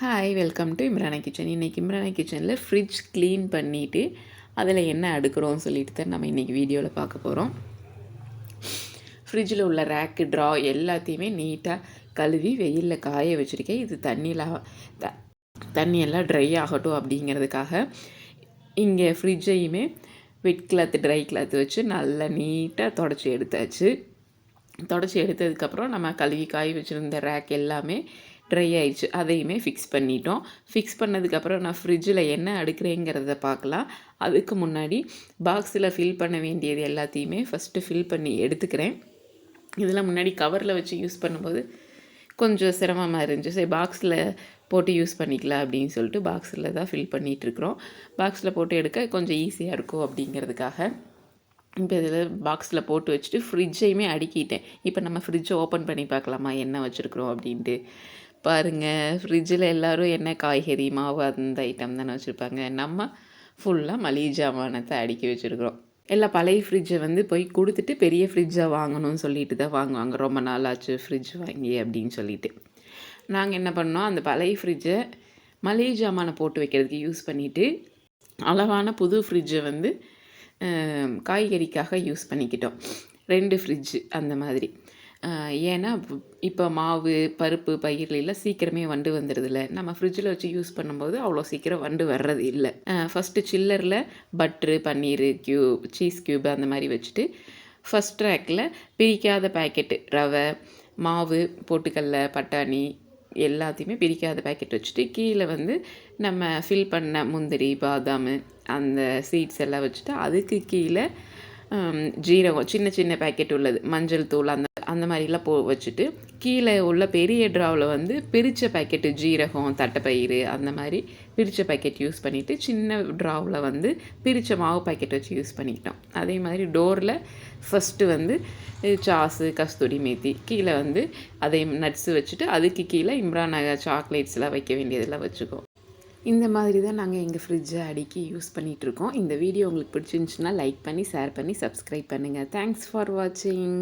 Hi welcome to Imrana kitchen. இன்றைக்கி இம்ரானா கிச்சனில் fridge clean பண்ணிவிட்டு அதில் என்ன அடுக்கிறோன்னு சொல்லிட்டு தான் நம்ம இன்றைக்கி வீடியோவில் பார்க்க போகிறோம். ஃப்ரிட்ஜில் உள்ள ரேக்கு ட்ரா எல்லாத்தையுமே நீட்டாக கழுவி வெயிலில் காய வச்சுருக்கேன். இது தண்ணியெல்லாம் ட்ரை ஆகட்டும் அப்படிங்கிறதுக்காக இங்கே ஃப்ரிட்ஜையுமே வெட் கிளாத்து ட்ரை கிளாத்து வச்சு நல்லா நீட்டாக தொடச்சி எடுத்தாச்சு. தொடச்சி எடுத்ததுக்கப்புறம் நம்ம கழுவி காய வச்சுருந்த ரேக் எல்லாமே ட்ரை ஆயிடுச்சு. அதையுமே ஃபிக்ஸ் பண்ணிட்டோம். ஃபிக்ஸ் பண்ணதுக்கப்புறம் நான் ஃப்ரிட்ஜில் என்ன அடுக்கிறேங்கிறத பார்க்கலாம். அதுக்கு முன்னாடி பாக்ஸில் ஃபில் பண்ண வேண்டியது எல்லாத்தையுமே ஃபஸ்ட்டு ஃபில் பண்ணி எடுத்துக்கிறேன். இதெல்லாம் முன்னாடி கவரில் வச்சு யூஸ் பண்ணும்போது கொஞ்சம் சிரமமாக இருந்துச்சு. சரி பாக்ஸில் போட்டு யூஸ் பண்ணிக்கலாம் அப்படின்னு சொல்லிட்டு பாக்ஸில் தான் ஃபில் பண்ணிகிட்ருக்குறோம். பாக்ஸில் போட்டு எடுக்க கொஞ்சம் ஈஸியாக இருக்கும் அப்படிங்கிறதுக்காக இப்போ இதில் பாக்ஸில் போட்டு வச்சுட்டு ஃப்ரிட்ஜையுமே அடுக்கிட்டேன். இப்போ நம்ம ஃப்ரிட்ஜை ஓப்பன் பண்ணி பார்க்கலாமா என்ன வச்சுருக்குறோம் அப்படின்ட்டு. பாருங்கள், ஃப்ரிட்ஜில் எல்லோரும் என்ன காய்கறி மாவு அந்த ஐட்டம் தானே வச்சுருப்பாங்க. நம்ம ஃபுல்லாக மளிகை ஜாமானத்தை அடுக்கி வச்சுருக்குறோம். எல்லாம் பழைய ஃப்ரிட்ஜை போய் கொடுத்துட்டு பெரிய ஃப்ரிட்ஜாக வாங்கணும்னு சொல்லிட்டு தான் வாங்குவாங்க. ரொம்ப நாள் ஆச்சு ஃப்ரிட்ஜ் வாங்கி அப்படின்னு சொல்லிட்டு. நாங்கள் என்ன பண்ணோம், அந்த பழைய ஃப்ரிட்ஜை மளிகை ஜாமானை போட்டு வைக்கிறதுக்கு யூஸ் பண்ணிவிட்டு அளவான புது ஃப்ரிட்ஜை காய்கறிக்காக யூஸ் பண்ணிக்கிட்டோம். 2 ஃப்ரிட்ஜு அந்த மாதிரி. ஏன்னா இப்போ மாவு பருப்பு பயிரெலாம் சீக்கிரமே வண்டு வந்துடுதுல்ல. நம்ம ஃப்ரிட்ஜில் வச்சு யூஸ் பண்ணும்போது அவ்வளோ சீக்கிரம் வண்டு வர்றது இல்லை. ஃபஸ்ட்டு சில்லரில் பட்ரு பன்னீர் சீஸ் க்யூப் அந்த மாதிரி வச்சுட்டு ஃபஸ்ட் ரேக்கில் பிரிக்காத பேக்கெட்டு ரவை மாவு பொட்டுக்கடலை பட்டாணி எல்லாத்தையுமே பிரிக்காத பேக்கெட் வச்சுட்டு கீழே நம்ம ஃபில் பண்ண முந்திரி பாதாம் அந்த சீட்ஸ் எல்லாம் வச்சுட்டு அதுக்கு கீழே ஜீரகம் சின்ன சின்ன பேக்கெட் உள்ளது மஞ்சள் தூள் அந்த மாதிரிலாம் வச்சுட்டு கீழே உள்ள பெரிய ட்ராவில் பிரித்த பேக்கெட்டு ஜீரகம் தட்டைப்பயிறு அந்த மாதிரி பிரித்த பேக்கெட் யூஸ் பண்ணிவிட்டு சின்ன ட்ராவில் பிரித்த மாவு பேக்கெட் வச்சு யூஸ் பண்ணிக்கிட்டோம். அதே மாதிரி டோரில் ஃபஸ்ட்டு சாஸு கஸ்தூரி மேத்தி கீழே அதே நட்ஸு வச்சுட்டு அதுக்கு கீழே இம்ரான் சாக்லேட்ஸ்லாம் வைக்க வேண்டியதெல்லாம் வச்சுக்கோம். இந்த மாதிரி தான் நாங்கள் எங்கள் ஃப்ரிட்ஜை அடுக்கி யூஸ் பண்ணிகிட்ருக்கோம். இந்த வீடியோ உங்களுக்கு பிடிச்சிருந்துச்சுன்னா லைக் பண்ணி ஷேர் பண்ணி சப்ஸ்கிரைப் பண்ணுங்கள். தேங்க்ஸ் ஃபார் வாட்சிங்.